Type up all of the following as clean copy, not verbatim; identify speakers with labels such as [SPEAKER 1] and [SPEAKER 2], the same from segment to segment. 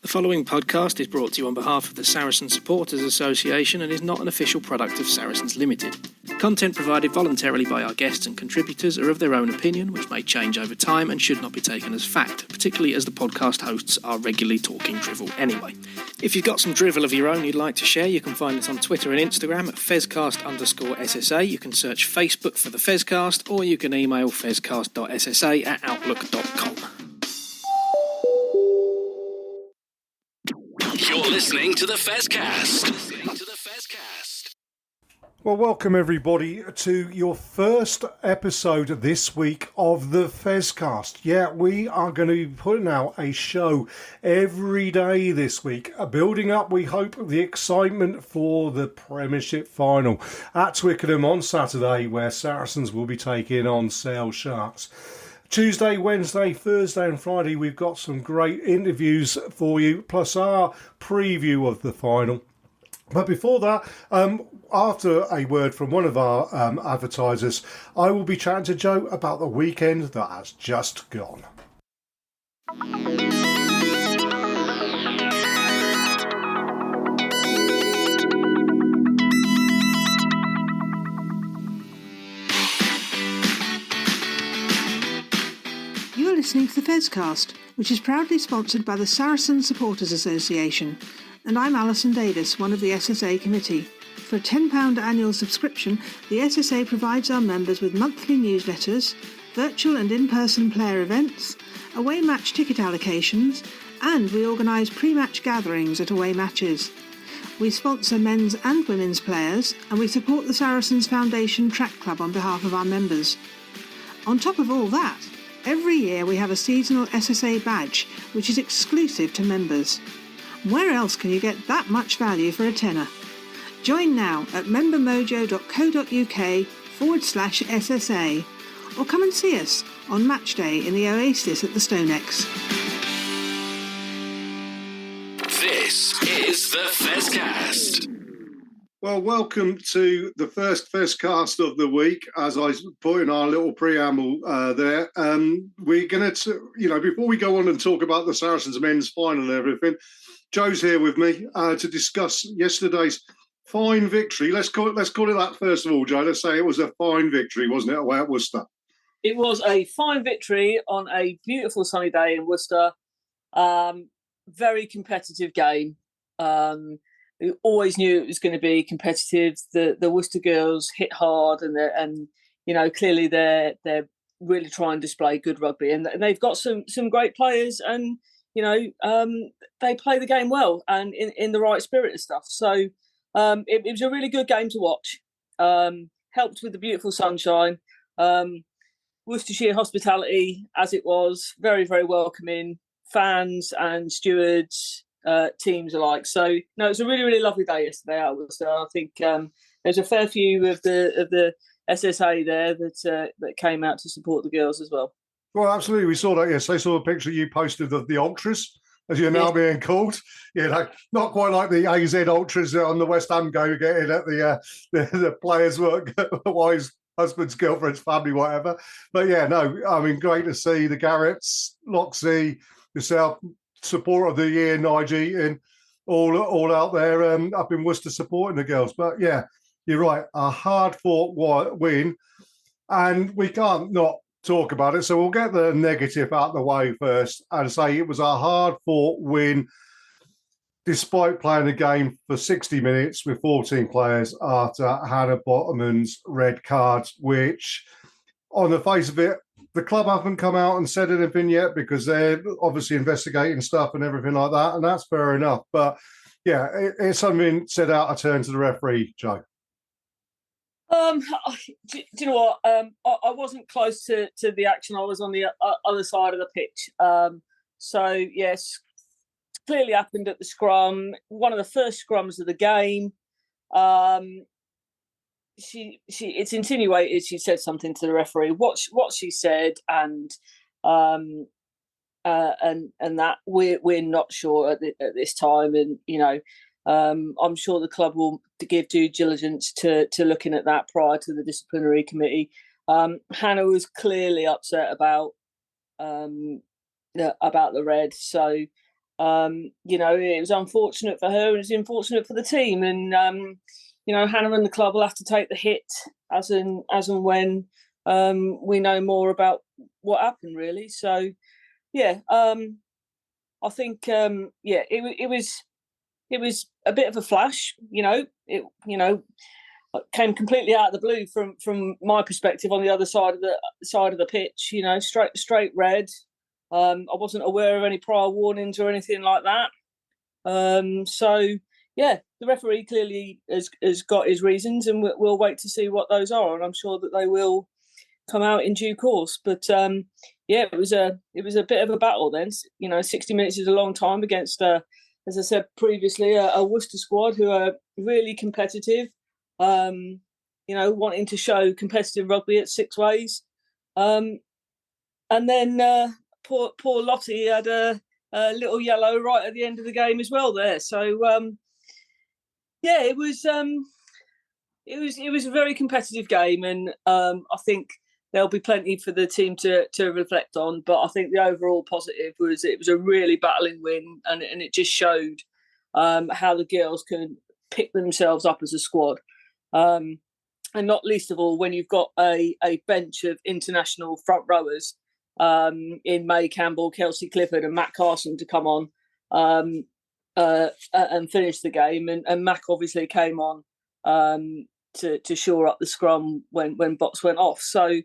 [SPEAKER 1] The following podcast is brought to you on behalf of the Saracen Supporters Association and is not an official product of Saracens Limited. Content provided voluntarily by our guests and contributors are of their own opinion, which may change over time and should not be taken as fact, particularly as the podcast hosts are regularly talking drivel anyway. If you've got some drivel of your own you'd like to share, you can find us on Twitter and Instagram at fezcast_SSA. You can search Facebook for the Fezcast, or you can email fezcast.ssa@outlook.com.
[SPEAKER 2] You're listening to the Fezcast.
[SPEAKER 3] Well, welcome everybody to your first episode this week of the Fezcast. Yeah, we are going to be putting out a show every day this week, building up, we hope, the excitement for the Premiership final at Twickenham on Saturday, where Saracens will be taking on Sale Sharks. Tuesday, Wednesday, Thursday and Friday, we've got some great interviews for you, plus our preview of the final. But before that, after a word from one of our advertisers, I will be chatting to Joe about the weekend that has just gone.
[SPEAKER 4] You're listening to the Fezcast, which is proudly sponsored by the Saracen Supporters Association, and I'm Alison Davis, one of the SSA committee. For a £10 annual subscription, the SSA provides our members with monthly newsletters, virtual and in-person player events, away match ticket allocations, and we organise pre-match gatherings at away matches. We sponsor men's and women's players, and we support the Saracens Foundation Track Club on behalf of our members. On top of all that, every year we have a seasonal SSA badge, which is exclusive to members. Where else can you get that much value for a tenner? Join now at membermojo.co.uk/SSA, or come and see us on match day in the Oasis at the Stonex.
[SPEAKER 2] This is the Fezcast.
[SPEAKER 3] Well, welcome to the first Fezcast of the week. As I put in our little preamble there, we're going to, before we go on and talk about the Saracens men's final and everything, Joe's here with me to discuss yesterday's fine victory. Let's call it that first of all, Joe. Let's say it was a fine victory, wasn't it, away at Worcester?
[SPEAKER 5] It was a fine victory on a beautiful sunny day in Worcester. Very competitive game. We always knew it was going to be competitive. The Worcester girls hit hard, and clearly they're really trying to display good rugby, and they've got some great players, and they play the game well and in the right spirit and stuff. So it was a really good game to watch. Helped with the beautiful sunshine. Worcestershire hospitality, as it was, very, very welcoming. Fans and stewards, teams alike. So no, it was a really, really lovely day yesterday out of Worcester. I think there's a fair few of the SSA there that came out to support the girls as well.
[SPEAKER 3] Well, absolutely. We saw that yesterday. Saw a picture you posted of the Ultras, as you're now being called. Yeah, not quite like the AZ Ultras on the West Ham go getting at the players' work, wives, husbands, girlfriends, family, whatever. But yeah, no, I mean, great to see the Garretts, Loxley, yourself, support of the year, Nige, and all out there up in Worcester supporting the girls. But yeah, you're right, a hard-fought win, and we can't not talk about it. So we'll get the negative out of the way first and say it was a hard-fought win despite playing the game for 60 minutes with 14 players after Hannah Bottomann's red cards, which, on the face of it, the club haven't come out and said anything yet because they're obviously investigating stuff and everything like that, and that's fair enough. But yeah, it's something said out of turn to the referee, Joe.
[SPEAKER 5] Do you know what? I wasn't close to the action. I was on the other side of the pitch. So yes, clearly happened at the scrum. One of the first scrums of the game. It's insinuated she said something to the referee. What she said, and that we're not sure at this time, and I'm sure the club will give due diligence to looking at that prior to the disciplinary committee. Hannah was clearly upset about the red, so It was unfortunate for her, and it's unfortunate for the team. And Hannah and the club will have to take the hit as and when we know more about what happened. Really, so yeah, I think it was a bit of a flash. It came completely out of the blue from my perspective on the other side of the pitch. Straight red. I wasn't aware of any prior warnings or anything like that. The referee clearly has got his reasons, and we'll wait to see what those are. And I'm sure that they will come out in due course. But it was a bit of a battle then. 60 minutes is a long time against, as I said previously, a Worcester squad who are really competitive. Wanting to show competitive rugby at six ways. And then poor Lottie had a little yellow right at the end of the game as well there. So it was a very competitive game, and I think there'll be plenty for the team to reflect on. But I think the overall positive was it was a really battling win, and it just showed how the girls can pick themselves up as a squad. And not least of all, when you've got a bench of international front rowers in May Campbell, Kelsey Clifford and Matt Carson to come on and finish the game. And Mac obviously came on to shore up the scrum when Bots went off. So,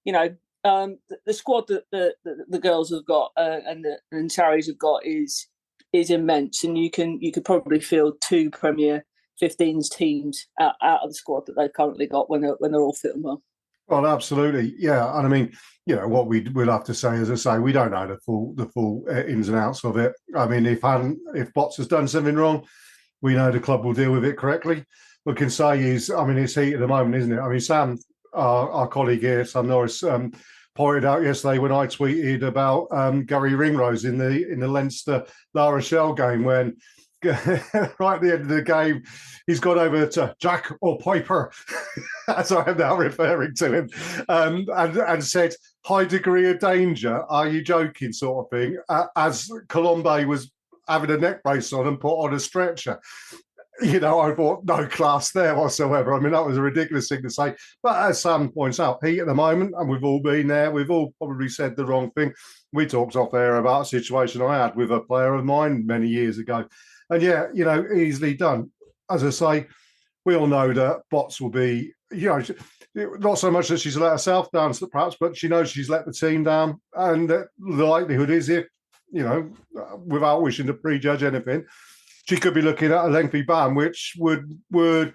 [SPEAKER 5] the squad that the girls have got and Sarries have got is immense. And you could probably field two Premier 15s teams out of the squad that they've currently got when they're all fit and well.
[SPEAKER 3] Well, absolutely, yeah. And I mean, what we'll have to say, as I say, we don't know the full ins and outs of it. I mean, if Bots has done something wrong, we know the club will deal with it correctly. What we can say is, I mean, it's heat at the moment, isn't it? I mean, Sam, our colleague here, Sam Norris, pointed out yesterday when I tweeted about Gary Ringrose in the Leinster La Rochelle game when right at the end of the game, he's gone over to Jack or Piper, as I am now referring to him, and said, high degree of danger, are you joking, sort of thing, as Colombe was having a neck brace on and put on a stretcher. I thought, no class there whatsoever. I mean, that was a ridiculous thing to say. But as Sam points out, heat at the moment, and we've all been there, we've all probably said the wrong thing. We talked off air about a situation I had with a player of mine many years ago. And easily done. As I say, we all know that Bots will be, not so much that she's let herself down, perhaps, but she knows she's let the team down. And the likelihood is if, without wishing to prejudge anything, she could be looking at a lengthy ban, which would if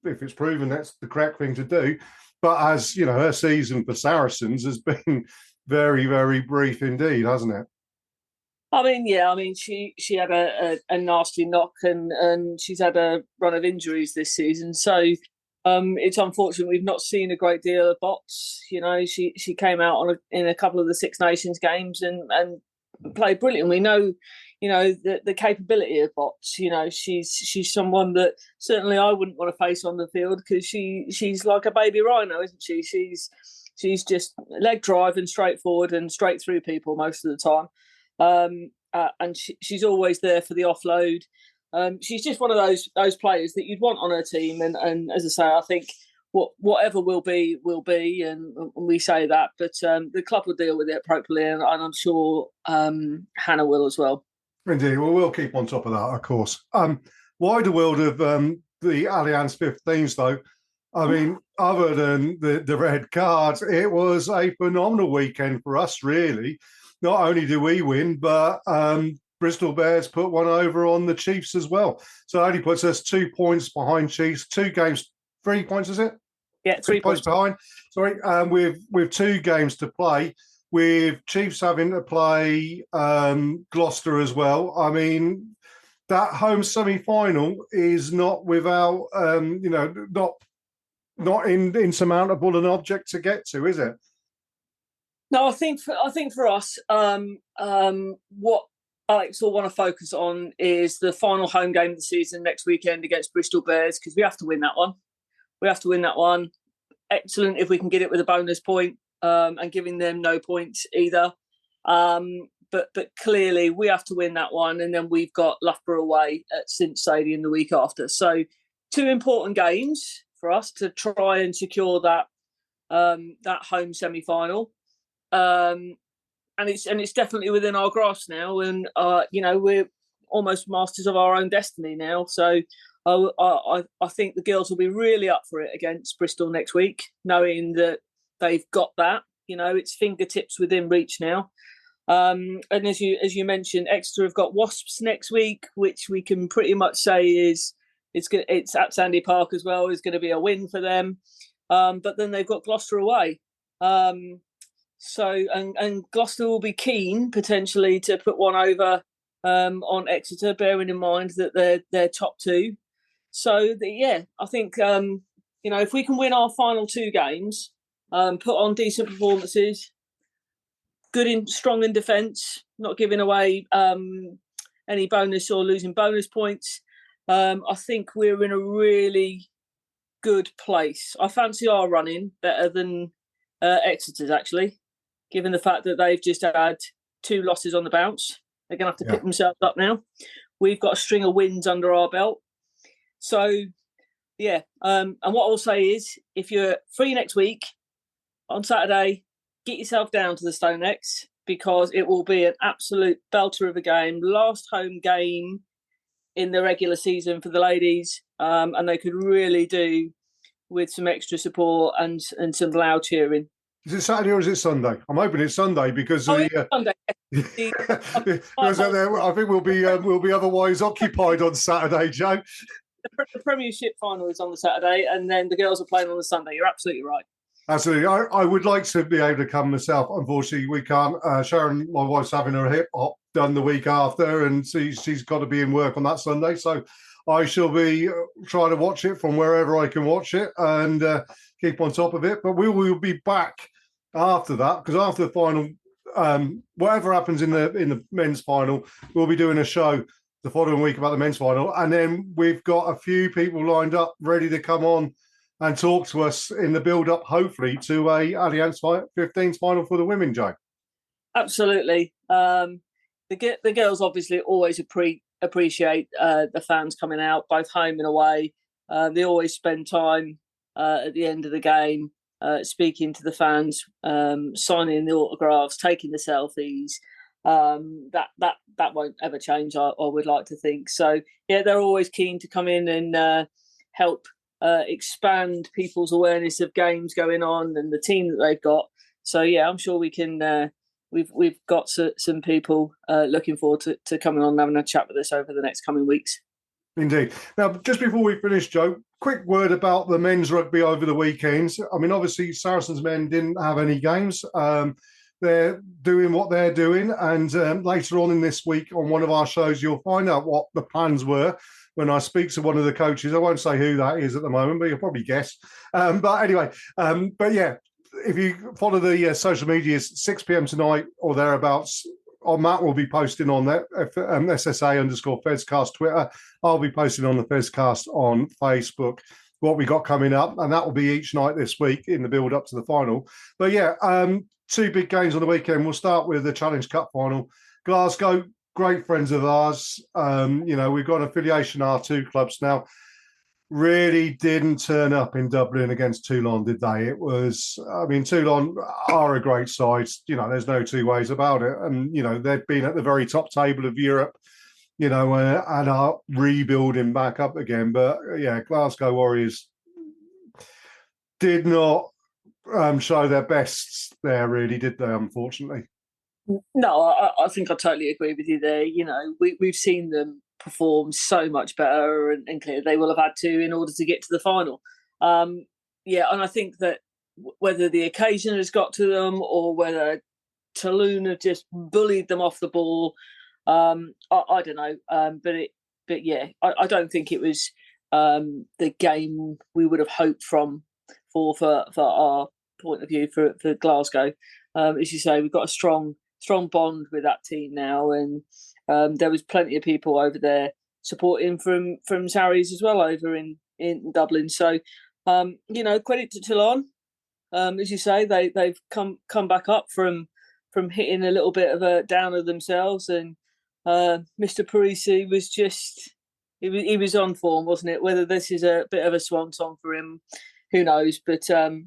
[SPEAKER 3] it's proven that's the correct thing to do. But as, her season for Saracens has been very, very brief indeed, hasn't it?
[SPEAKER 5] She had a nasty knock and she's had a run of injuries this season. So it's unfortunate we've not seen a great deal of Bots. She came out in a couple of the Six Nations games and played brilliantly. We know, the capability of Bots. She's someone that certainly I wouldn't want to face on the field because she's like a baby rhino, isn't she? She's just leg drive and straightforward and straight through people most of the time. And she's always there for the offload. She's just one of those players that you'd want on her team. And as I say, I think whatever will be, and we say that. But the club will deal with it appropriately, and I'm sure Hannah will as well.
[SPEAKER 3] Indeed, well, we'll keep on top of that, of course. Wider world of the Allianz 15s, though. I mean, other than the red cards, it was a phenomenal weekend for us, really. Not only do we win, but Bristol Bears put one over on the Chiefs as well. So it only puts us 2 points behind Chiefs. 2 games, 3 points, is it?
[SPEAKER 5] Yeah, 3 points
[SPEAKER 3] behind. Sorry, with 2 games to play, with Chiefs having to play Gloucester as well. I mean, that home semi-final is not without, not insurmountable an object to get to, is it?
[SPEAKER 5] No, I think for us, what Alex will want to focus on is the final home game of the season next weekend against Bristol Bears, because we have to win that one. Excellent if we can get it with a bonus point and giving them no points either. but clearly we have to win that one, and then we've got Loughborough away at St Stadium the week after. So 2 important games for us to try and secure that home semi-final. And it's definitely within our grasp now, and we're almost masters of our own destiny now. So I think the girls will be really up for it against Bristol next week, knowing that they've got that. It's fingertips within reach now. And as you mentioned, Exeter have got Wasps next week, which we can pretty much say it's at Sandy Park as well. Is going to be a win for them. But then they've got Gloucester away. So Gloucester will be keen potentially to put one over on Exeter, bearing in mind that they're top 2. So I think if we can win our final 2 games, put on decent performances, strong in defence, not giving away any bonus or losing bonus points, I think we're in a really good place. I fancy our running better than Exeter's, actually, given the fact that they've just had 2 losses on the bounce. They're going to have to pick themselves up now. We've got a string of wins under our belt. So, and what I'll say is, if you're free next week, on Saturday, get yourself down to the Stonex, because it will be an absolute belter of a game. Last home game in the regular season for the ladies, and they could really do with some extra support and some loud cheering.
[SPEAKER 3] Is it Saturday or is it Sunday? I'm hoping it's Sunday because
[SPEAKER 5] it's Sunday.
[SPEAKER 3] because I think we'll be otherwise occupied on Saturday, Joe.
[SPEAKER 5] The Premiership final is on the Saturday, and then the girls are playing on the Sunday. You're absolutely right.
[SPEAKER 3] Absolutely. I would like to be able to come myself. Unfortunately, we can't. Sharon, my wife's having her hip hop done the week after, and she's got to be in work on that Sunday. So I shall be trying to watch it from wherever I can watch it and keep on top of it. But we will be back after that, because after the final, whatever happens in the men's final, we'll be doing a show the following week about the men's final. And then we've got a few people lined up ready to come on and talk to us in the build-up, hopefully, to a Allianz 15s final for the women, Joe.
[SPEAKER 5] Absolutely. The girls obviously always appreciate the fans coming out, both home and away. They always spend time at the end of the game speaking to the fans, signing the autographs, taking the selfies. That won't ever change, I would like to think. So, they're always keen to come in and help expand people's awareness of games going on and the team that they've got. So I'm sure we can. We've got some people looking forward to coming on and having a chat with us over the next coming weeks.
[SPEAKER 3] Indeed. Now, just before we finish, Joe, quick word about the men's rugby over the weekends. I mean, obviously, Saracens men didn't have any games. They're doing what they're doing, and later on in this week on one of our shows, you'll find out what the plans were when I speak to one of the coaches. I won't say who that is at the moment, but you'll probably guess. But anyway, if you follow the social medias, 6 p.m. tonight or thereabouts, Matt will be posting on that SSA_Fezcast Twitter. I'll be posting on the Fezcast on Facebook what we got coming up, and that will be each night this week in the build up to the final. But 2 big games on the weekend. We'll start with the Challenge Cup final. Glasgow, great friends of ours. We've got an affiliation, our 2 clubs now. Really didn't turn up in Dublin against Toulon, did they? Toulon are a great side. There's no 2 ways about it. And, they've been at the very top table of Europe, and are rebuilding back up again. But, Glasgow Warriors did not show their best there, really, did they, unfortunately?
[SPEAKER 5] No, I think I totally agree with you there. We've seen them perform so much better, and clearly they will have had to in order to get to the final. And I think that whether the occasion has got to them or whether Toulon have just bullied them off the ball, I don't know. I don't think it was the game we would have hoped for our point of view for Glasgow. As you say, we've got a strong bond with that team now, and there was plenty of people over there supporting from Sarries as well over in Dublin. So, credit to Toulon. As you say, they've come back up from from hitting a little bit of a downer themselves, and Mr. Parisi was just he was on form, wasn't it? Whether this is a bit of a swan song for him, who knows? But I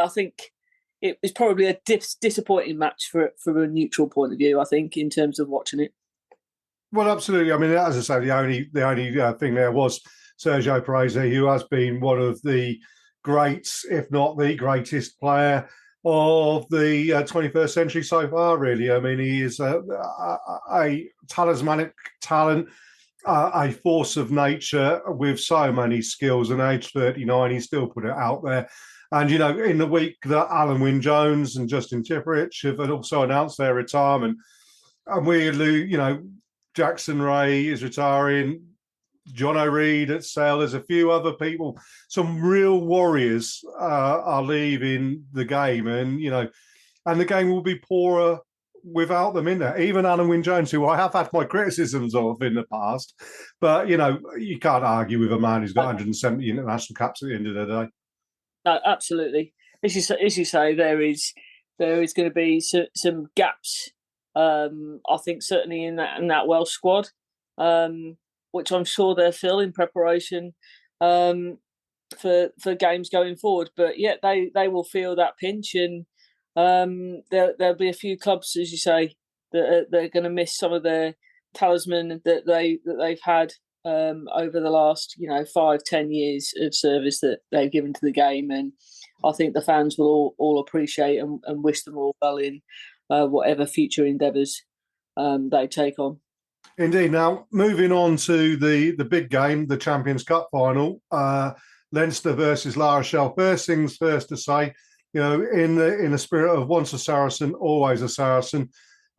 [SPEAKER 5] think it was probably a disappointing match from a neutral point of view, I think, in terms of watching it.
[SPEAKER 3] Well, absolutely. I mean, as I say, the only thing there was Sergio Parisi, who has been one of the greats, if not the greatest player of the 21st century so far, really. I mean, he is a talismanic talent, a force of nature with so many skills. And age 39, he still put it out there. And, you know, in the week that Alan Wynne-Jones and Justin Tipperich have also announced their retirement, and weirdly, you know, Jackson Ray is retiring, John O'Reed at Sale, there's a few other people, some real warriors are leaving the game. And, you know, and the game will be poorer without them in there. Even Alan Wynne-Jones, who I have had my criticisms of in the past. But, you know, you can't argue with a man who's got 170 international caps at the end of the day.
[SPEAKER 5] No, absolutely. As you say, there is going to be some gaps. I think certainly in that Welsh squad, which I'm sure they'll fill in preparation for games going forward. But yeah, they will feel that pinch, and there'll be a few clubs, as you say, that they're going to miss some of their talisman that they've had over the last 5-10 years of service that they've given to the game, and I think the fans will all appreciate and wish them all well in whatever future endeavours they take on.
[SPEAKER 3] Indeed. Now, moving on to the big game, the Champions Cup final, Leinster versus La Rochelle. First things first to say, you know, in the spirit of once a Saracen, always a Saracen.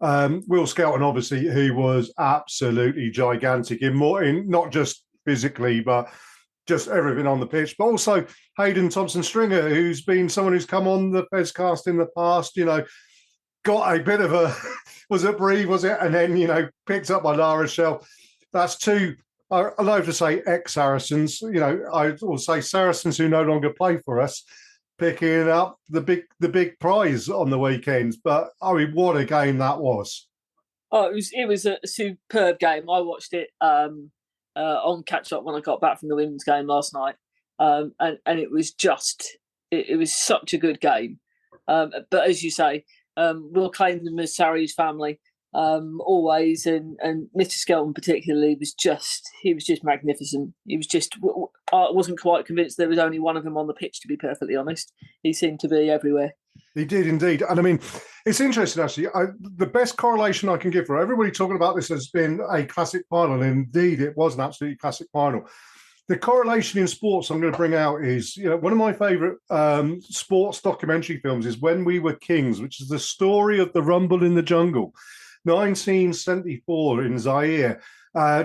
[SPEAKER 3] Will Skelton, obviously, who was absolutely gigantic in not just physically, but just everything on the pitch. But also Hayden Thompson-Stringer, who's been someone who's come on the Fezcast in the past, you know, got a bit of a, was it Brive, was it? And then, you know, picked up by La Rochelle. That's two, I love to say ex-Saracens, you know, I will say Saracens who no longer play for us, picking up the big prize on the weekends. But I mean, what a game that was!
[SPEAKER 5] Oh, it was a superb game. I watched it on catch up when I got back from the women's game last night, and it was it was such a good game. But as you say, we'll claim them as Sarries family always, and Mr. Skelton particularly was just magnificent. He was just, I wasn't quite convinced there was only one of them on the pitch, to be perfectly honest. He seemed to be everywhere.
[SPEAKER 3] He did indeed. And I mean, it's interesting actually. The best correlation I can give for everybody talking about this has been a classic final. And indeed, it was an absolutely classic final. The correlation in sports I'm going to bring out is, you know, one of my favourite sports documentary films is When We Were Kings, which is the story of the Rumble in the Jungle, 1974 in Zaire.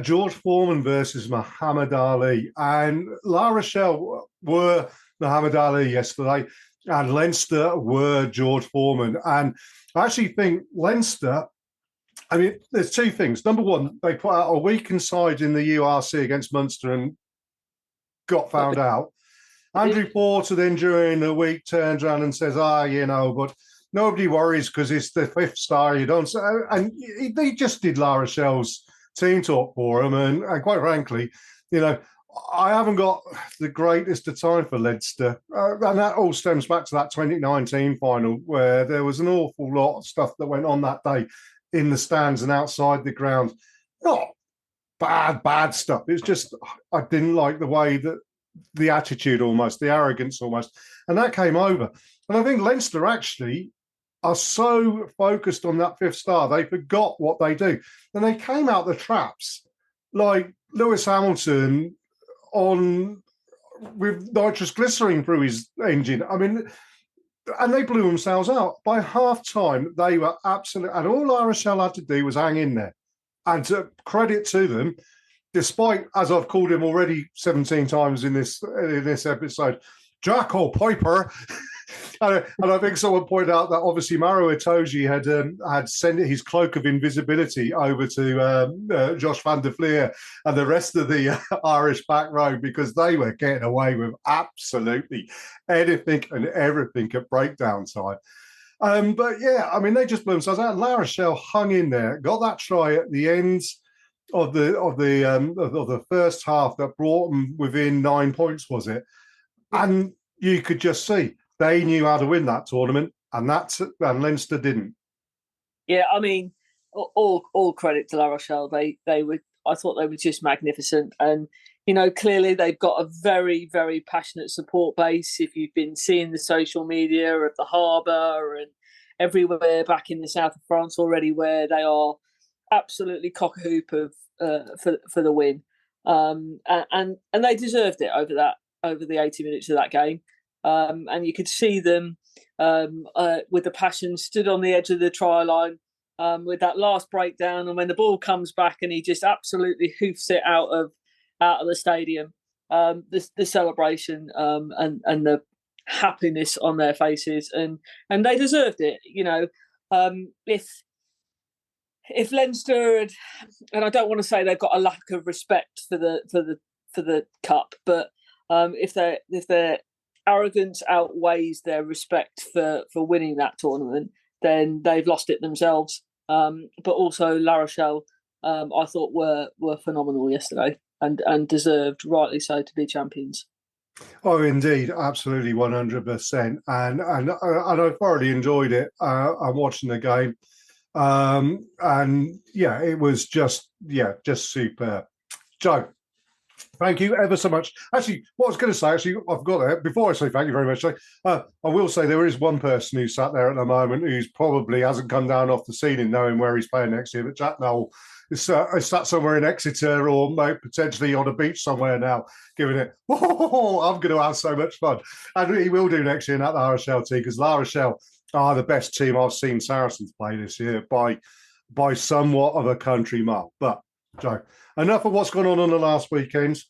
[SPEAKER 3] George Foreman versus Muhammad Ali. And La Rochelle were Muhammad Ali yesterday, and Leinster were George Foreman. And I actually think Leinster, I mean, there's two things. Number one, they put out a weakened side in the URC against Munster and got found out. Andrew Porter then during the week turns around and says, you know, but nobody worries because it's the fifth star. You don't. And they just did La Rochelle's team talk for him. And quite frankly, you know, I haven't got the greatest of time for Leinster. And that all stems back to that 2019 final where there was an awful lot of stuff that went on that day in the stands and outside the ground. Not bad stuff. It's just I didn't like the way that the attitude almost, the arrogance almost. And that came over. And I think Leinster actually are so focused on that fifth star, they forgot what they do. And they came out the traps like Lewis Hamilton with nitrous glycerin through his engine. I mean, and they blew themselves out. By half time, they were absolutely, and all La Rochelle had to do was hang in there. And to credit to them, despite, as I've called him already 17 times in this episode, Jack O'Piper. And I think someone pointed out that obviously Maro Itoje had sent his cloak of invisibility over to Josh van der Fleer and the rest of the Irish back row because they were getting away with absolutely anything and everything at breakdown time. But yeah, I mean, they just blew themselves out. La Rochelle hung in there, got that try at the end of the first half that brought them within 9 points, was it? And you could just see they knew how to win that tournament, and Leinster didn't.
[SPEAKER 5] Yeah, I mean, all credit to La Rochelle. I thought they were just magnificent, and clearly they've got a very, very passionate support base. If you've been seeing the social media of the harbour and everywhere back in the south of France already, where they are absolutely cock-a-hoop for the win, and they deserved it over the 80 minutes of that game, and you could see them with the passion stood on the edge of the try line with that last breakdown, and when the ball comes back and he just absolutely hoofs it out of the stadium, the celebration and the happiness on their faces, and they deserved it. If Leinster had, and I don't want to say they've got a lack of respect for the cup, but if their arrogance outweighs their respect for winning that tournament, then they've lost it themselves. But also La Rochelle, I thought were phenomenal yesterday and deserved, rightly so, to be champions.
[SPEAKER 3] Oh, indeed, absolutely, 100%. And I thoroughly enjoyed it. I'm watching the game. And yeah, it was just superb. Joe, thank you ever so much. Actually, what I was going to say, I've got it. Before I say thank you very much, I will say there is one person who's sat there at the moment who's probably hasn't come down off the ceiling knowing where he's playing next year, but Jack Noel is sat somewhere in Exeter or potentially on a beach somewhere now, giving it, I'm going to have so much fun. And he will do next year at the La Rochelle team, because La Rochelle are the best team I've seen Saracens play this year by somewhat of a country mile. But, Joe, enough of what's gone on the last weekend.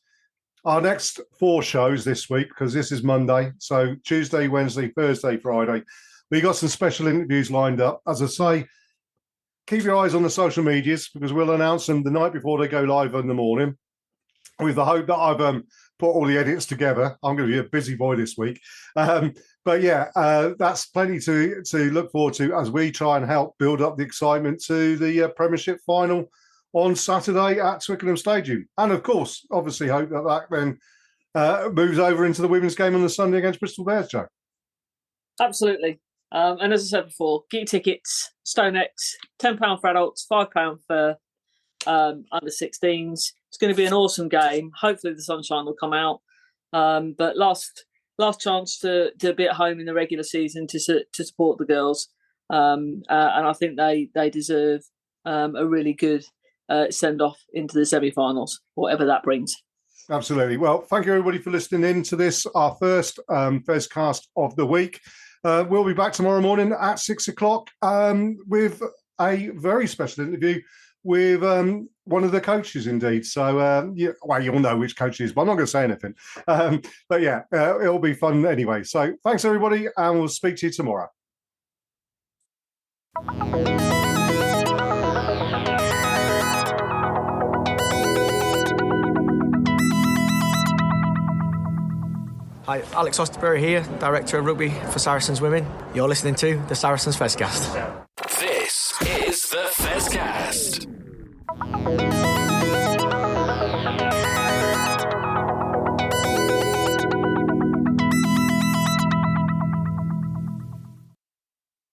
[SPEAKER 3] Our next 4 shows this week, because this is Monday, so Tuesday, Wednesday, Thursday, Friday, we got some special interviews lined up. As I say, keep your eyes on the social medias, because we'll announce them the night before they go live in the morning, with the hope that I've put all the edits together. I'm going to be a busy boy this week. But yeah, that's plenty to look forward to as we try and help build up the excitement to the Premiership final on Saturday at Twickenham Stadium. And of course, obviously hope that then moves over into the women's game on the Sunday against Bristol Bears, Joe.
[SPEAKER 5] Absolutely. And as I said before, get your tickets, StoneX, £10 for adults, £5 for under 16s. It's going to be an awesome game. Hopefully the sunshine will come out. But last chance to be at home in the regular season to support the girls. And I think they deserve a really good send-off into the semi-finals, whatever that brings.
[SPEAKER 3] Absolutely. Well, thank you everybody for listening in to this, our first Fezcast of the week. We'll be back tomorrow morning at 6:00 with a very special interview with one of the coaches, indeed. So, you'll know which coach it is, but I'm not going to say anything. But yeah, it'll be fun anyway. So thanks, everybody, and we'll speak to you tomorrow.
[SPEAKER 6] Hi, Alex Osterbury here, Director of Rugby for Saracens Women. You're listening to the Saracens Fezcast.
[SPEAKER 2] This is the Fezcast.